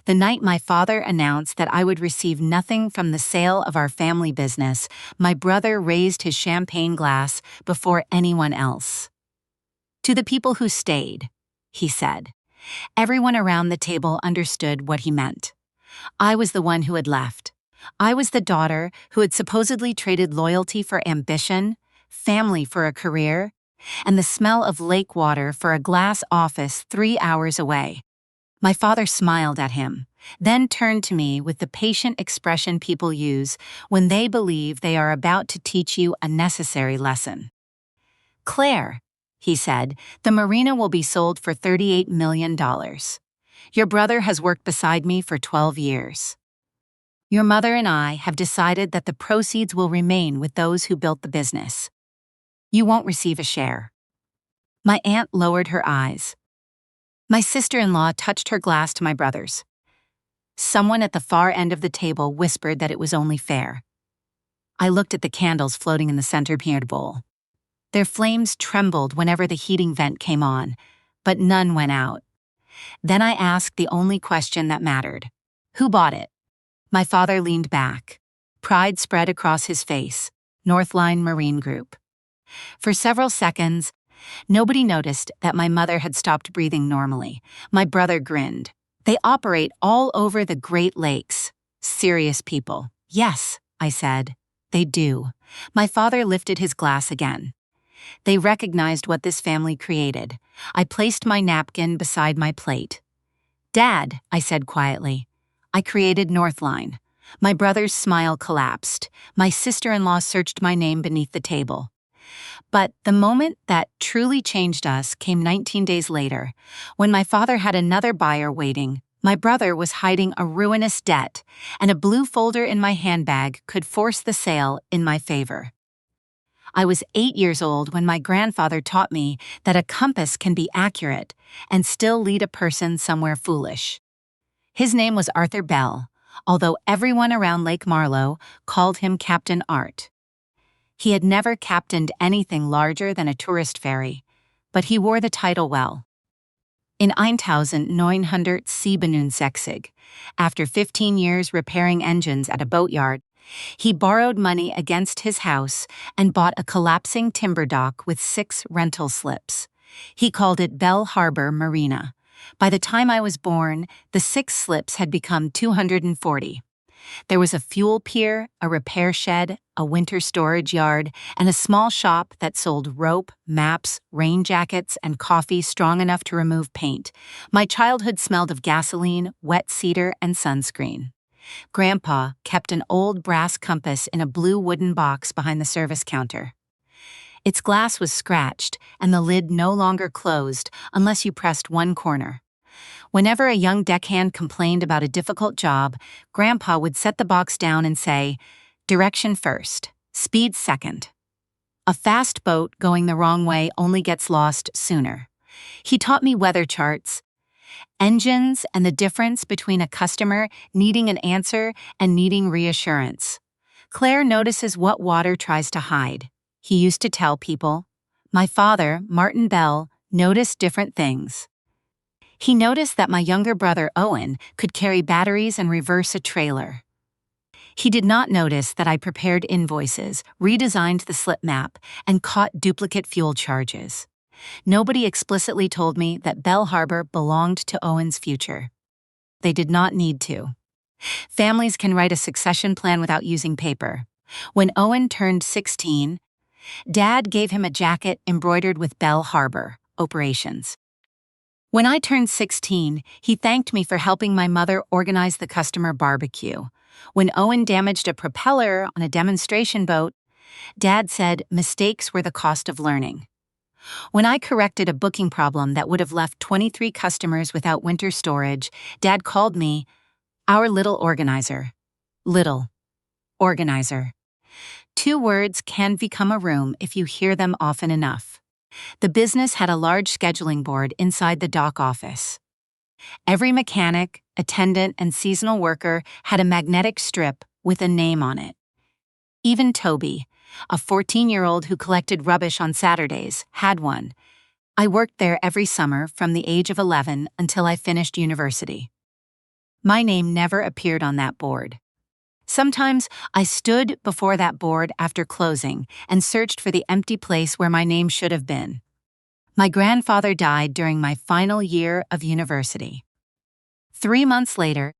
The night my father announced that I would receive nothing from the sale of our family business, my brother raised his champagne glass before anyone else. "To the people who stayed," he said. Everyone around the table understood what he meant. I was the one who had left. I was the daughter who had supposedly traded loyalty for ambition, family for a career, and the smell of lake water for a glass office 3 hours away. My father smiled at him, then turned to me with the patient expression people use when they believe they are about to teach you a necessary lesson. "Claire," he said, "the Marina will be sold for $38 million. Your brother has worked beside me for 12 years. Your mother and I have decided that the proceeds will remain with those who built the business. You won't receive a share." My aunt lowered her eyes. My sister-in-law touched her glass to my brother's. Someone at the far end of the table whispered that it was only fair. I looked at the candles floating in the centerpiece bowl. Their flames trembled whenever the heating vent came on, but none went out. Then I asked the only question that mattered. Who bought it? My father leaned back. Pride spread across his face. Northline Marine Group. For several seconds, nobody noticed that my mother had stopped breathing normally. My brother grinned. "They operate all over the Great Lakes. Serious people." "Yes," I said. "They do." My father lifted his glass again. "They recognized what this family created." I placed my napkin beside my plate. "Dad," I said quietly, "I created Northline." My brother's smile collapsed. My sister-in-law searched my name beneath the table. But the moment that truly changed us came 19 days later, when my father had another buyer waiting. My brother was hiding a ruinous debt, and a blue folder in my handbag could force the sale in my favor. I was 8 years old when my grandfather taught me that a compass can be accurate and still lead a person somewhere foolish. His name was Arthur Bell, although everyone around Lake Marlowe called him Captain Art. He had never captained anything larger than a tourist ferry, but he wore the title well. In 1967, after 15 years repairing engines at a boatyard, he borrowed money against his house and bought a collapsing timber dock with 6 rental slips. He called it Bell Harbor Marina. By the time I was born, the 6 slips had become 240. There was a fuel pier, a repair shed, a winter storage yard, and a small shop that sold rope, maps, rain jackets, and coffee strong enough to remove paint. My childhood smelled of gasoline, wet cedar, and sunscreen. Grandpa kept an old brass compass in a blue wooden box behind the service counter. Its glass was scratched, and the lid no longer closed unless you pressed one corner. Whenever a young deckhand complained about a difficult job, Grandpa would set the box down and say, "Direction first, speed second. A fast boat going the wrong way only gets lost sooner." He taught me weather charts, engines, and the difference between a customer needing an answer and needing reassurance. "Claire notices what water tries to hide," he used to tell people. My father, Martin Bell, noticed different things. He noticed that my younger brother Owen could carry batteries and reverse a trailer. He did not notice that I prepared invoices, redesigned the slip map, and caught duplicate fuel charges. Nobody explicitly told me that Bell Harbor belonged to Owen's future. They did not need to. Families can write a succession plan without using paper. When Owen turned 16, Dad gave him a jacket embroidered with Bell Harbor operations. When I turned 16, he thanked me for helping my mother organize the customer barbecue. When Owen damaged a propeller on a demonstration boat, Dad said mistakes were the cost of learning. When I corrected a booking problem that would have left 23 customers without winter storage, Dad called me our little organizer. Little organizer. 2 words can become a room if you hear them often enough. The business had a large scheduling board inside the dock office. Every mechanic, attendant, and seasonal worker had a magnetic strip with a name on it. Even Toby, a 14-year-old who collected rubbish on Saturdays, had one. I worked there every summer from the age of 11 until I finished university. My name never appeared on that board. Sometimes I stood before that board after closing and searched for the empty place where my name should have been. My grandfather died during my final year of university. 3 months later,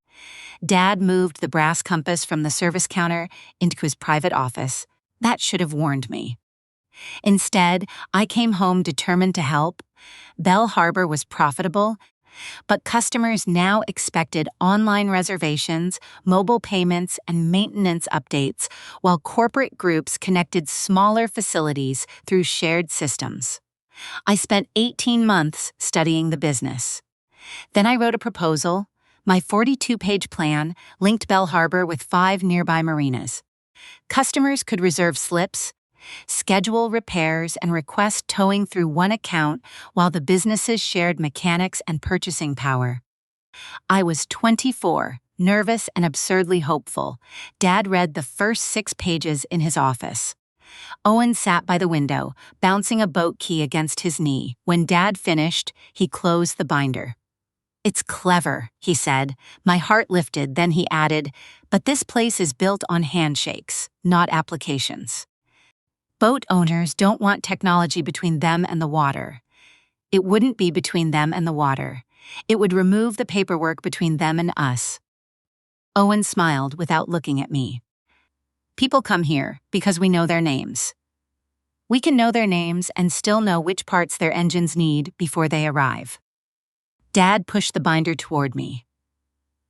Dad moved the brass compass from the service counter into his private office. That should have warned me. Instead, I came home determined to help. Bell Harbor was profitable, but customers now expected online reservations, mobile payments, and maintenance updates, while corporate groups connected smaller facilities through shared systems. I spent 18 months studying the business. Then I wrote a proposal. My 42-page plan linked Bell Harbor with 5 nearby marinas. Customers could reserve slips, schedule repairs, and request towing through one account while the businesses shared mechanics and purchasing power. I was 24, nervous and absurdly hopeful. Dad read the first 6 pages in his office. Owen sat by the window, bouncing a boat key against his knee. When Dad finished, he closed the binder. "It's clever," he said. My heart lifted, then he added, "But this place is built on handshakes, not applications. Boat owners don't want technology between them and the water. It wouldn't be between them and the water. It would remove the paperwork between them and us." Owen smiled without looking at me. "People come here because we know their names. We can know their names and still know which parts their engines need before they arrive." Dad pushed the binder toward me.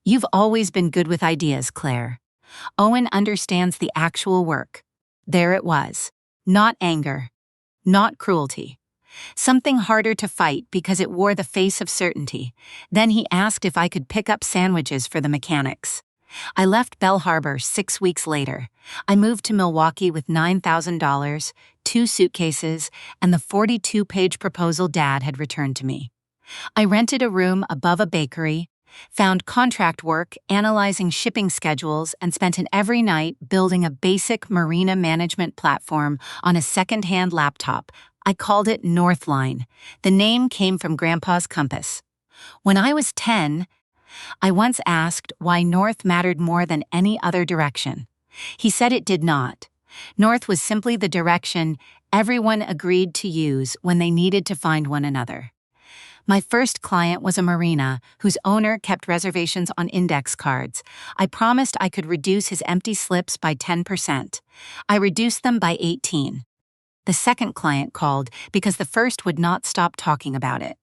"You've always been good with ideas, Claire. Owen understands the actual work." There it was. Not anger. Not cruelty. Something harder to fight because it wore the face of certainty. Then he asked if I could pick up sandwiches for the mechanics. I left Bell Harbor 6 weeks later. I moved to Milwaukee with $9,000, 2 suitcases, and the 42-page proposal Dad had returned to me. I rented a room above a bakery, found contract work analyzing shipping schedules, and spent an every night building a basic marina management platform on a second-hand laptop. I called it Northline. The name came from Grandpa's compass. When I was 10, I once asked why north mattered more than any other direction. He said it did not. North was simply the direction everyone agreed to use when they needed to find one another. My first client was a marina whose owner kept reservations on index cards. I promised I could reduce his empty slips by 10%. I reduced them by 18. The second client called because the first would not stop talking about it.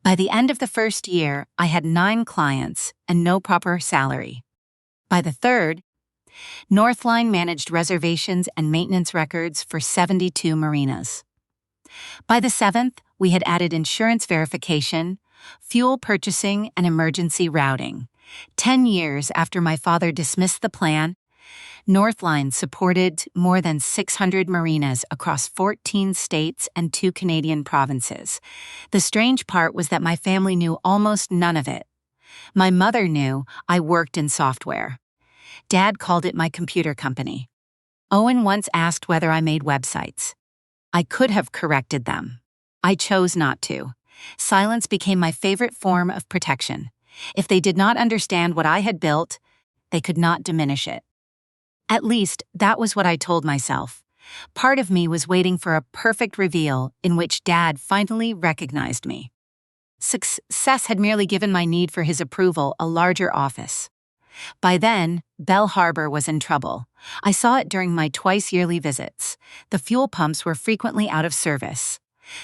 By the end of the first year, I had 9 clients and no proper salary. By the third, Northline managed reservations and maintenance records for 72 marinas. By the 7th, we had added insurance verification, fuel purchasing, and emergency routing. 10 years after my father dismissed the plan, Northline supported more than 600 marinas across 14 states and 2 Canadian provinces. The strange part was that my family knew almost none of it. My mother knew I worked in software. Dad called it my computer company. Owen once asked whether I made websites. I could have corrected them. I chose not to. Silence became my favorite form of protection. If they did not understand what I had built, they could not diminish it. At least, that was what I told myself. Part of me was waiting for a perfect reveal in which Dad finally recognized me. Success had merely given my need for his approval a larger office. By then, Bell Harbor was in trouble. I saw it during my twice-yearly visits. The fuel pumps were frequently out of service.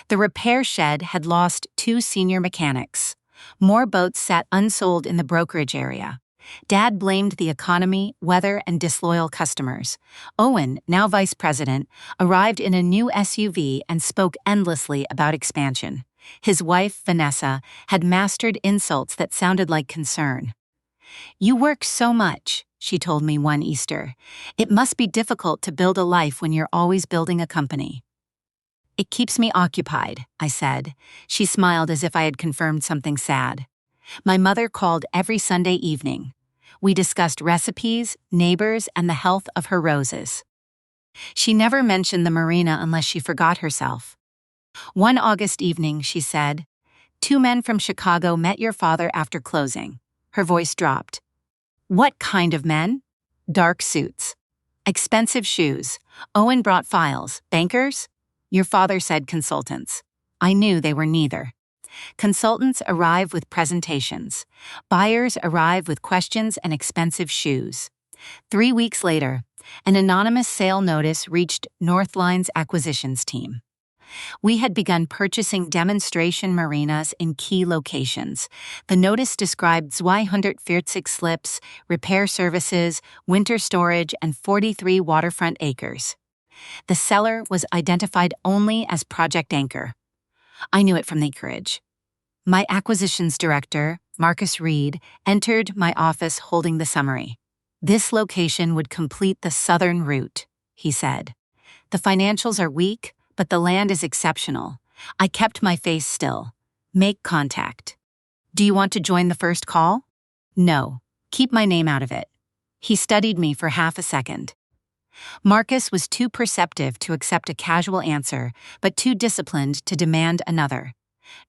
The repair shed had lost 2 senior mechanics. More boats sat unsold in the brokerage area. Dad blamed the economy, weather, and disloyal customers. Owen, now vice president, arrived in a new SUV and spoke endlessly about expansion. His wife, Vanessa, had mastered insults that sounded like concern. "You work so much," she told me one Easter. "It must be difficult to build a life when you're always building a company." "It keeps me occupied," I said. She smiled as if I had confirmed something sad. My mother called every Sunday evening. We discussed recipes, neighbors, and the health of her roses. She never mentioned the marina unless she forgot herself. One August evening, she said, 2 men from Chicago met your father after closing. Her voice dropped. What kind of men? Dark suits. Expensive shoes. Owen brought files. Bankers? Your father said consultants. I knew they were neither. Consultants arrive with presentations. Buyers arrive with questions and expensive shoes. 3 weeks later, an anonymous sale notice reached Northline's acquisitions team. We had begun purchasing demonstration marinas in key locations. The notice described 240 slips, repair services, winter storage, and 43 waterfront acres. The seller was identified only as Project Anchor. I knew it from the acreage. My acquisitions director, Marcus Reed, entered my office holding the summary. This location would complete the southern route, he said. The financials are weak, but the land is exceptional. I kept my face still. Make contact. Do you want to join the first call? No. Keep my name out of it. He studied me for half a second. Marcus was too perceptive to accept a casual answer, but too disciplined to demand another.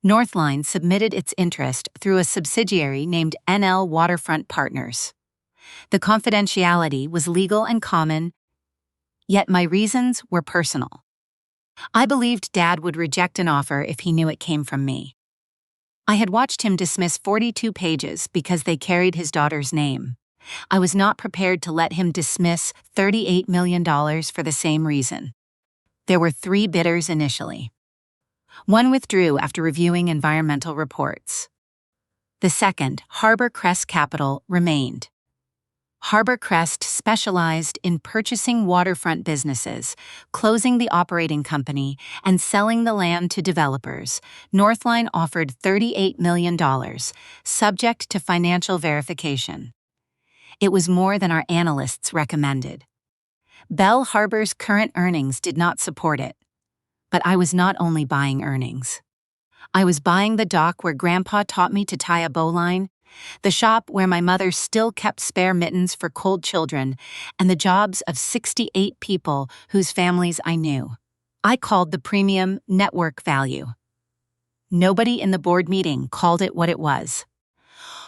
Northline submitted its interest through a subsidiary named NL Waterfront Partners. The confidentiality was legal and common, yet my reasons were personal. I believed Dad would reject an offer if he knew it came from me. I had watched him dismiss 42 pages because they carried his daughter's name. I was not prepared to let him dismiss $38 million for the same reason. There were 3 bidders initially. One withdrew after reviewing environmental reports. The second, Harbor Crest Capital, remained. Harbor Crest specialized in purchasing waterfront businesses, closing the operating company, and selling the land to developers. Northline offered $38 million, subject to financial verification. It was more than our analysts recommended. Belle Harbor's current earnings did not support it. But I was not only buying earnings. I was buying the dock where Grandpa taught me to tie a bowline, the shop where my mother still kept spare mittens for cold children, and the jobs of 68 people whose families I knew. I called the premium network value. Nobody in the board meeting called it what it was.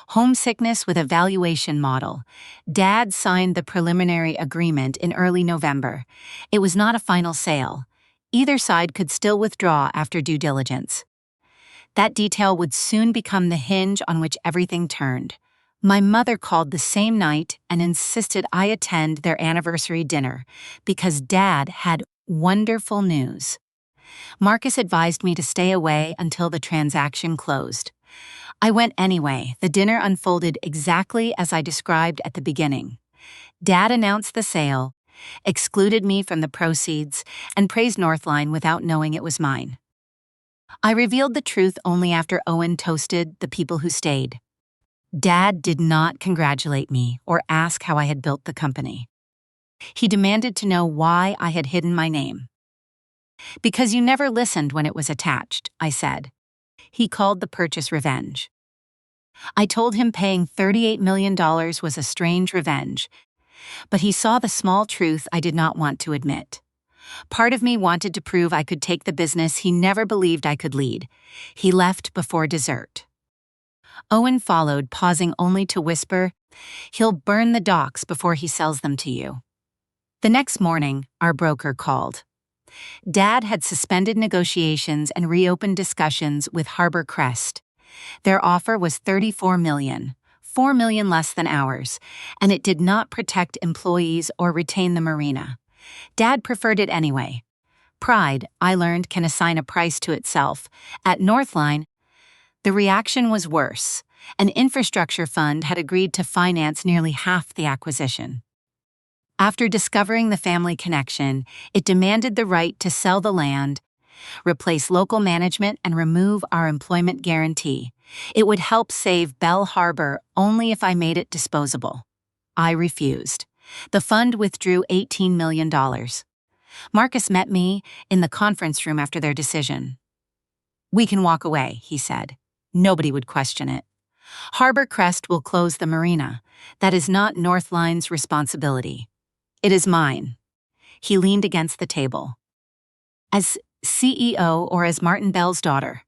Homesickness with a valuation model. Dad signed the preliminary agreement in early November. It was not a final sale. Either side could still withdraw after due diligence. That detail would soon become the hinge on which everything turned. My mother called the same night and insisted I attend their anniversary dinner because Dad had wonderful news. Marcus advised me to stay away until the transaction closed. I went anyway. The dinner unfolded exactly as I described at the beginning. Dad announced the sale, excluded me from the proceeds, and praised Northline without knowing it was mine. I revealed the truth only after Owen toasted the people who stayed. Dad did not congratulate me or ask how I had built the company. He demanded to know why I had hidden my name. Because you never listened when it was attached, I said. He called the purchase revenge. I told him paying $38 million was a strange revenge, but he saw the small truth I did not want to admit. Part of me wanted to prove I could take the business he never believed I could lead. He left before dessert. Owen followed, pausing only to whisper, "He'll burn the docks before he sells them to you." The next morning, our broker called. Dad had suspended negotiations and reopened discussions with Harbor Crest. Their offer was $34 million, $4 million less than ours, and it did not protect employees or retain the marina. Dad preferred it anyway. Pride, I learned, can assign a price to itself. At Northline, the reaction was worse. An infrastructure fund had agreed to finance nearly half the acquisition. After discovering the family connection, it demanded the right to sell the land, replace local management, and remove our employment guarantee. It would help save Belle Harbor only if I made it disposable. I refused. The fund withdrew $18 million. Marcus met me in the conference room after their decision. "We can walk away," he said. Nobody would question it. "Harbor Crest will close the marina. That is not Northline's responsibility. It is mine." He leaned against the table. "As CEO or as Martin Bell's daughter?"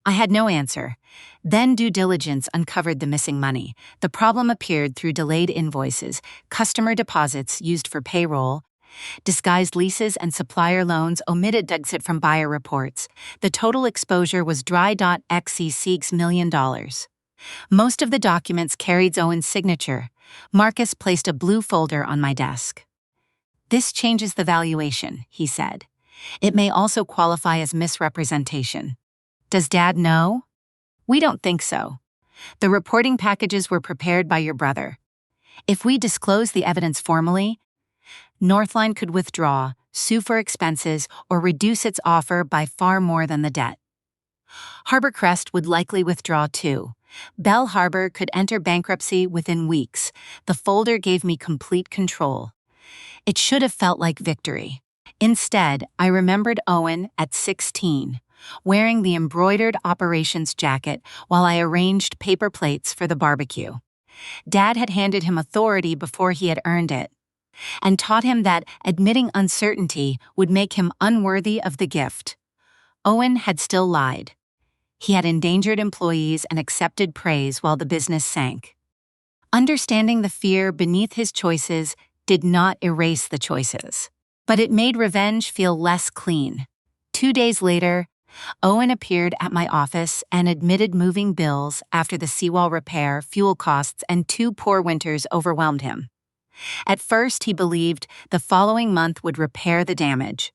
I had no answer. Then due diligence uncovered the missing money. The problem appeared through delayed invoices, customer deposits used for payroll, disguised leases and supplier loans omitted to exit from buyer reports. The total exposure was $6 million. Most of the documents carried Owen's signature. Marcus placed a blue folder on my desk. "This changes the valuation," he said. "It may also qualify as misrepresentation." "Does Dad know?" "We don't think so. The reporting packages were prepared by your brother. If we disclose the evidence formally, Northline could withdraw, sue for expenses, or reduce its offer by far more than the debt. Harbor Crest would likely withdraw too. Bell Harbor could enter bankruptcy within weeks. The folder gave me complete control. It should have felt like victory. Instead, I remembered Owen at 16, wearing the embroidered operations jacket while I arranged paper plates for the barbecue. Dad had handed him authority before he had earned it, and taught him that admitting uncertainty would make him unworthy of the gift. Owen had still lied. He had endangered employees and accepted praise while the business sank. Understanding the fear beneath his choices did not erase the choices, but it made revenge feel less clean. 2 days later, Owen appeared at my office and admitted moving bills after the seawall repair, fuel costs, and 2 poor winters overwhelmed him. At first, he believed the following month would repair the damage.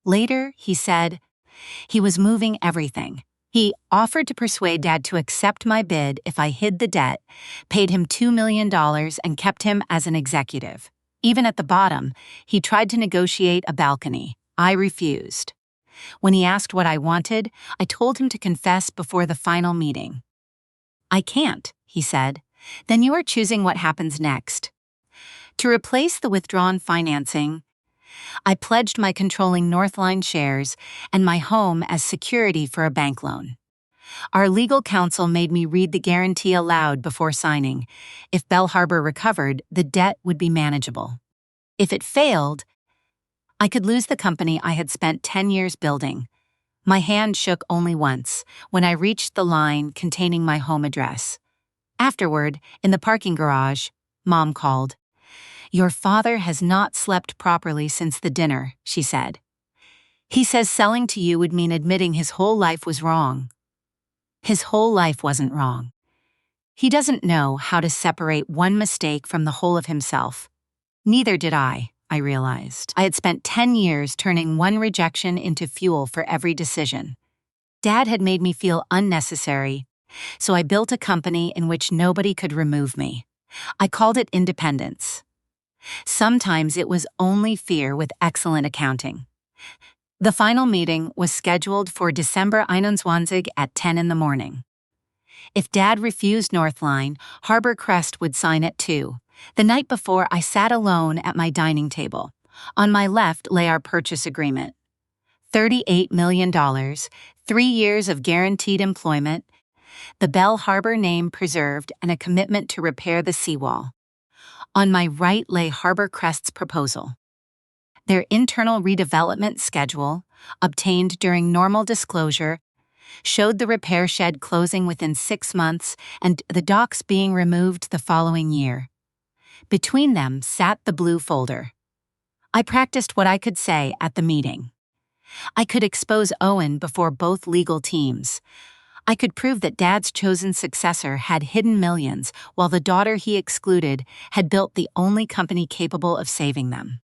Later, he said, he was moving everything. He offered to persuade Dad to accept my bid if I hid the debt, paid him $2 million, and kept him as an executive. Even at the bottom, he tried to negotiate a balcony. I refused. When he asked what I wanted, I told him to confess before the final meeting. "I can't," he said. "Then you are choosing what happens next." To replace the withdrawn financing, I pledged my controlling Northline shares and my home as security for a bank loan. Our legal counsel made me read the guarantee aloud before signing. If Bell Harbor recovered, the debt would be manageable. If it failed, I could lose the company I had spent 10 years building. My hand shook only once, when I reached the line containing my home address. Afterward, in the parking garage, Mom called. "Your father has not slept properly since the dinner," she said. "He says selling to you would mean admitting his whole life was wrong." His whole life wasn't wrong. He doesn't know how to separate one mistake from the whole of himself. Neither did I realized. I had spent 10 years turning one rejection into fuel for every decision. Dad had made me feel unnecessary, so I built a company in which nobody could remove me. I called it independence. Sometimes it was only fear with excellent accounting. The final meeting was scheduled for December 21 at 10 in the morning. If Dad refused Northline, Harbor Crest would sign it too. The night before, I sat alone at my dining table. On my left lay our purchase agreement. $38 million, 3 years of guaranteed employment, the Bell Harbor name preserved, and a commitment to repair the seawall. On my right lay Harbor Crest's proposal. Their internal redevelopment schedule, obtained during normal disclosure, showed the repair shed closing within 6 months and the docks being removed the following year. Between them sat the blue folder. I practiced what I could say at the meeting. I could expose Owen before both legal teams. I could prove that Dad's chosen successor had hidden millions, while the daughter he excluded had built the only company capable of saving them.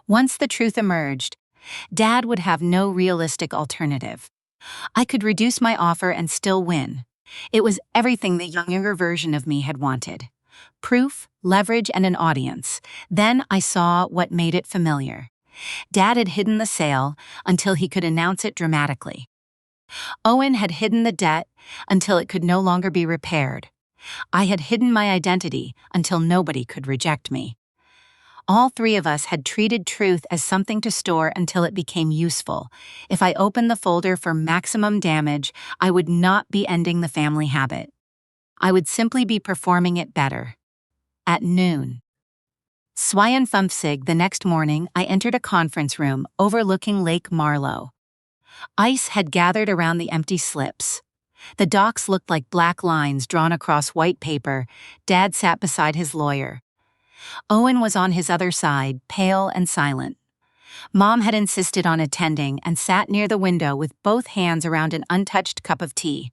Once the truth emerged, Dad would have no realistic alternative. I could reduce my offer and still win. It was everything the younger version of me had wanted. Proof, leverage, and an audience. Then I saw what made it familiar. Dad had hidden the sale until he could announce it dramatically. Owen had hidden the debt until it could no longer be repaired. I had hidden my identity until nobody could reject me. All 3 of us had treated truth as something to store until it became useful. If I opened the folder for maximum damage, I would not be ending the family habit. I would simply be performing it better. At noon. 52 the next morning, I entered a conference room overlooking Lake Marlow. Ice had gathered around the empty slips. The docs looked like black lines drawn across white paper. Dad sat beside his lawyer. Owen was on his other side, pale and silent. Mom had insisted on attending and sat near the window with both hands around an untouched cup of tea.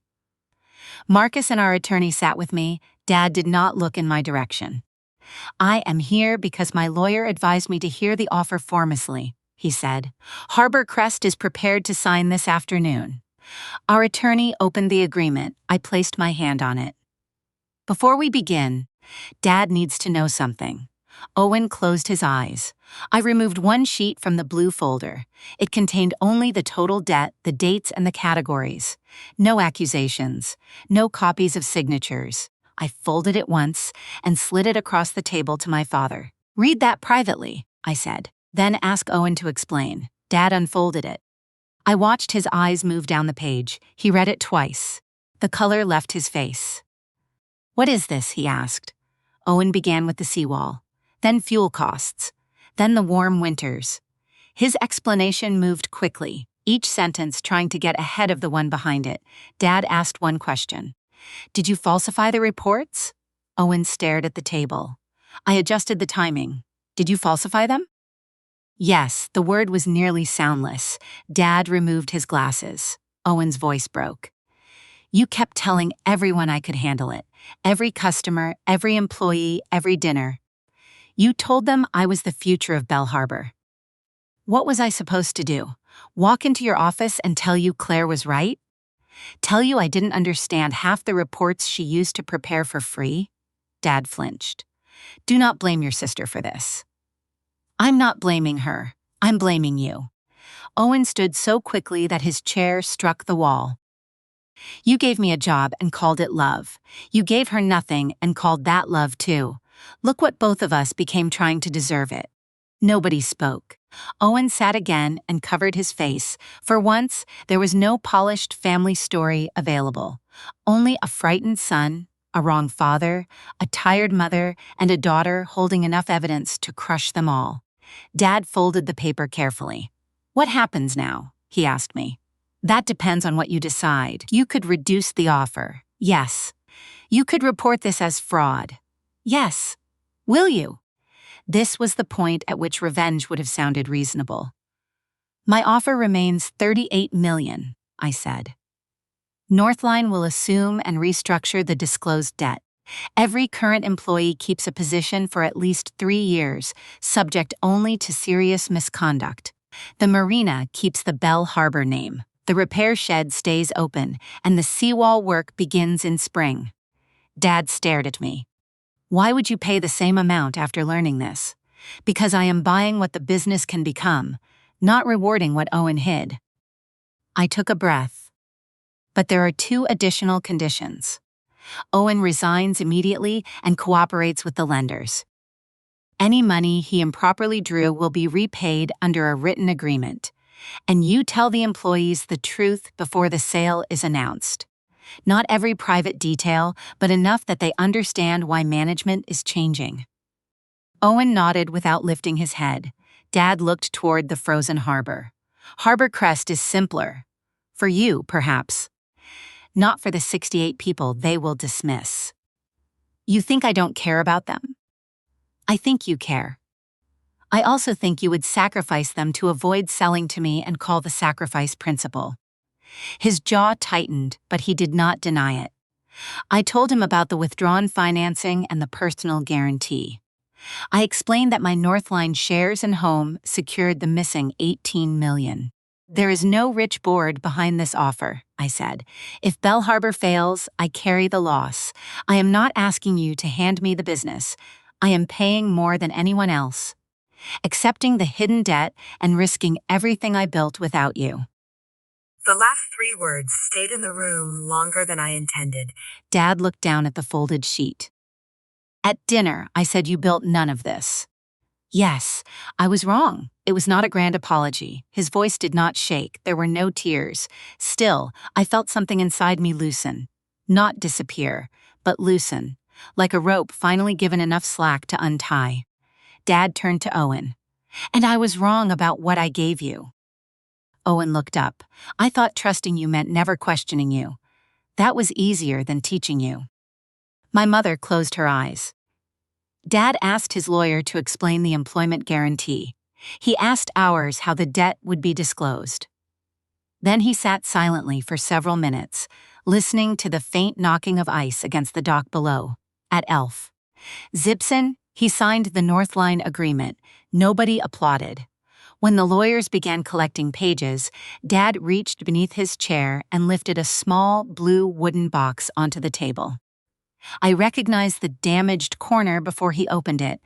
Marcus and our attorney sat with me. Dad did not look in my direction. "I am here because my lawyer advised me to hear the offer formally," he said. "Harbor Crest is prepared to sign this afternoon." Our attorney opened the agreement. I placed my hand on it. "Before we begin, Dad needs to know something." Owen closed his eyes. I removed one sheet from the blue folder. It contained only the total debt, the dates, and the categories. No accusations, no copies of signatures. I folded it once and slid it across the table to my father. "Read that privately," I said. "Then ask Owen to explain." Dad unfolded it. I watched his eyes move down the page. He read it twice. The color left his face. "What is this?" he asked. Owen began with the seawall, then fuel costs, then the warm winters. His explanation moved quickly, each sentence trying to get ahead of the one behind it. Dad asked one question. "Did you falsify the reports?" Owen stared at the table. I adjusted the timing. "Did you falsify them?" Yes, the word was nearly soundless. Dad removed his glasses. Owen's voice broke. "You kept telling everyone I could handle it. Every customer, every employee, every dinner. You told them I was the future of Belle Harbor. What was I supposed to do? Walk into your office and tell you Claire was right? Tell you I didn't understand half the reports she used to prepare for free?" Dad flinched. "Do not blame your sister for this." "I'm not blaming her. I'm blaming you." Owen stood so quickly that his chair struck the wall. "You gave me a job and called it love. You gave her nothing and called that love too. Look what both of us became trying to deserve it." Nobody spoke. Owen sat again and covered his face. For once, there was no polished family story available. Only a frightened son, a wrong father, a tired mother, and a daughter holding enough evidence to crush them all. Dad folded the paper carefully. "What happens now?" he asked me. "That depends on what you decide. You could reduce the offer. Yes. You could report this as fraud. Yes. Will you?" This was the point at which revenge would have sounded reasonable. "My offer remains $38 million, I said. Northline will assume and restructure the disclosed debt. Every current employee keeps a position for at least 3 years, subject only to serious misconduct. The Marina keeps the Belle Harbor name. The repair shed stays open, and the seawall work begins in spring." Dad stared at me. "Why would you pay the same amount after learning this?" "Because I am buying what the business can become, not rewarding what Owen hid." I took a breath. "But there are 2 additional conditions. Owen resigns immediately and cooperates with the lenders. Any money he improperly drew will be repaid under a written agreement. And you tell the employees the truth before the sale is announced. Not every private detail, but enough that they understand why management is changing." Owen nodded without lifting his head. Dad looked toward the frozen harbor. "Harbor Crest is simpler. For you, perhaps. Not for the 68 people they will dismiss." "You think I don't care about them?" "I think you care. I also think you would sacrifice them to avoid selling to me and call the sacrifice principle." His jaw tightened, but he did not deny it. I told him about the withdrawn financing and the personal guarantee. I explained that my Northline shares and home secured the missing $18 million. "There is no rich board behind this offer," I said. "If Belle Harbor fails, I carry the loss. I am not asking you to hand me the business. I am paying more than anyone else, accepting the hidden debt and risking everything I built without you." The last 3 words stayed in the room longer than I intended. Dad looked down at the folded sheet. "At dinner, I said you built none of this." "Yes, I was wrong. It was not a grand apology." His voice did not shake. There were no tears. Still, I felt something inside me loosen. Not disappear, but loosen, like a rope finally given enough slack to untie. Dad turned to Owen. "And I was wrong about what I gave you." Owen looked up. "I thought trusting you meant never questioning you. That was easier than teaching you." My mother closed her eyes. Dad asked his lawyer to explain the employment guarantee. He asked ours how the debt would be disclosed. Then he sat silently for several minutes, listening to the faint knocking of ice against the dock below. At Elf Zipson, he signed the Northline agreement. Nobody applauded. When the lawyers began collecting pages, Dad reached beneath his chair and lifted a small blue wooden box onto the table. I recognized the damaged corner before he opened it.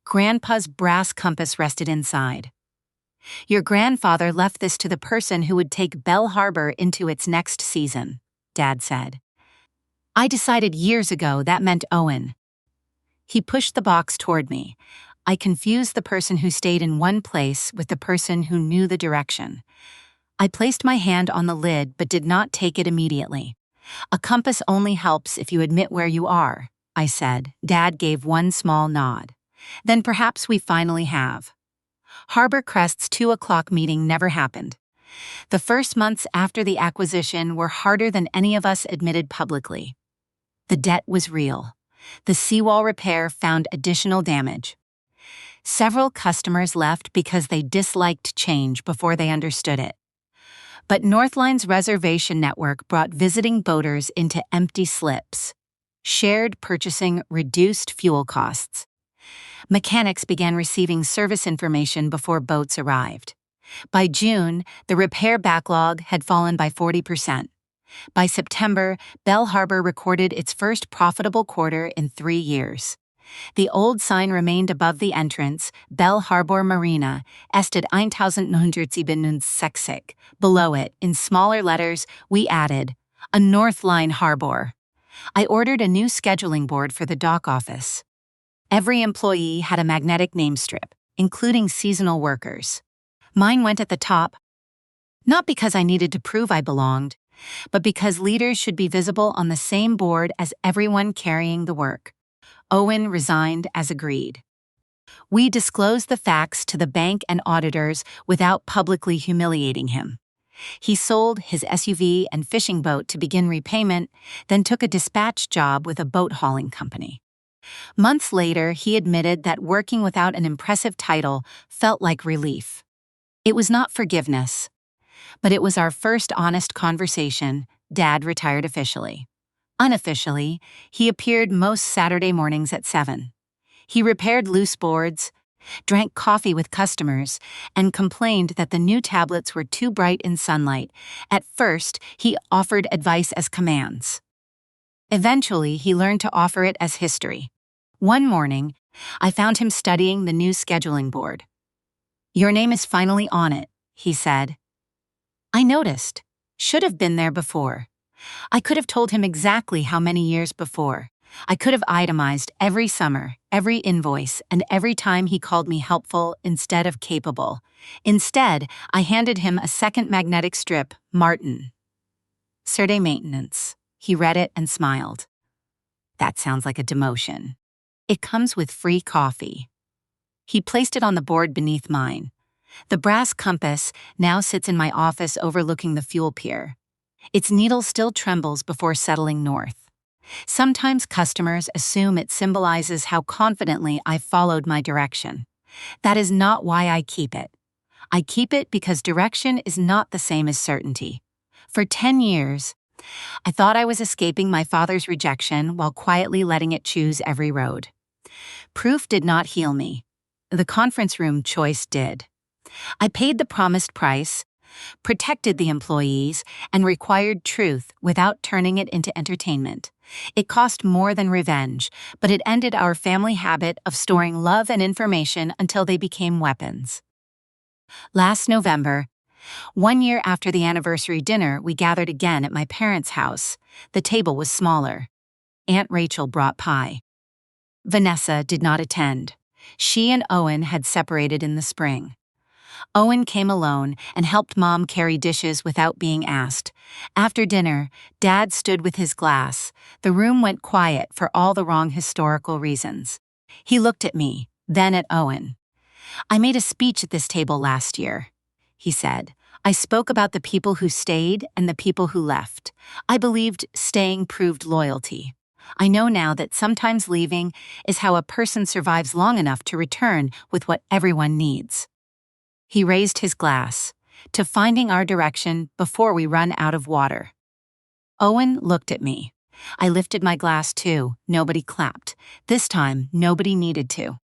Grandpa's brass compass rested inside. "Your grandfather left this to the person who would take Belle Harbor into its next season," Dad said. "I decided years ago that meant Owen." He pushed the box toward me. I confused the person who stayed in one place with the person who knew the direction. I placed my hand on the lid but did not take it immediately. "A compass only helps if you admit where you are," I said. Dad gave one small nod. "Then perhaps we finally have." Harbor Crest's 2 o'clock meeting never happened. The first months after the acquisition were harder than any of us admitted publicly. The debt was real. The seawall repair found additional damage. Several customers left because they disliked change before they understood it. But Northline's reservation network brought visiting boaters into empty slips. Shared purchasing reduced fuel costs. Mechanics began receiving service information before boats arrived. By June, the repair backlog had fallen by 40%. By September, Belle Harbor recorded its first profitable quarter in 3 years. The old sign remained above the entrance, Belle Harbor Marina, estet 1967. Below it, in smaller letters, we added, "A Northline Harbor." I ordered a new scheduling board for the dock office. Every employee had a magnetic name strip, including seasonal workers. Mine went at the top, not because I needed to prove I belonged, but because leaders should be visible on the same board as everyone carrying the work. Owen resigned as agreed. We disclosed the facts to the bank and auditors without publicly humiliating him. He sold his SUV and fishing boat to begin repayment, then took a dispatch job with a boat hauling company. Months later, he admitted that working without an impressive title felt like relief. It was not forgiveness, but it was our first honest conversation. Dad retired officially. Unofficially, he appeared most Saturday mornings at 7. He repaired loose boards, drank coffee with customers, and complained that the new tablets were too bright in sunlight. At first, he offered advice as commands. Eventually, he learned to offer it as history. One morning, I found him studying the new scheduling board. "Your name is finally on it," he said. I noticed. Should have been there before. I could have told him exactly how many years before. I could have itemized every summer, every invoice, and every time he called me helpful instead of capable. Instead, I handed him a second magnetic strip, Martin. "Serde maintenance." He read it and smiled. "That sounds like a demotion. It comes with free coffee." He placed it on the board beneath mine. The brass compass now sits in my office overlooking the fuel pier. Its needle still trembles before settling north. Sometimes customers assume it symbolizes how confidently I followed my direction. That is not why I keep it. I keep it because direction is not the same as certainty. For 10 years, I thought I was escaping my father's rejection while quietly letting it choose every road. Proof did not heal me. The conference room choice did. I paid the promised price, protected the employees, and required truth without turning it into entertainment. It cost more than revenge, but it ended our family habit of storing love and information until they became weapons. Last November, 1 year after the anniversary dinner, we gathered again at my parents' house. The table was smaller. Aunt Rachel brought pie. Vanessa did not attend. She and Owen had separated in the spring. Owen came alone and helped Mom carry dishes without being asked. After dinner, Dad stood with his glass. The room went quiet for all the wrong historical reasons. He looked at me, then at Owen. "I made a speech at this table last year," he said. I spoke about the people who stayed and the people who left. I believed staying proved loyalty. I know now that sometimes leaving is how a person survives long enough to return with what everyone needs. He raised his glass, to finding our direction before we run out of water. Owen looked at me. I lifted my glass too. Nobody clapped. This time, nobody needed to.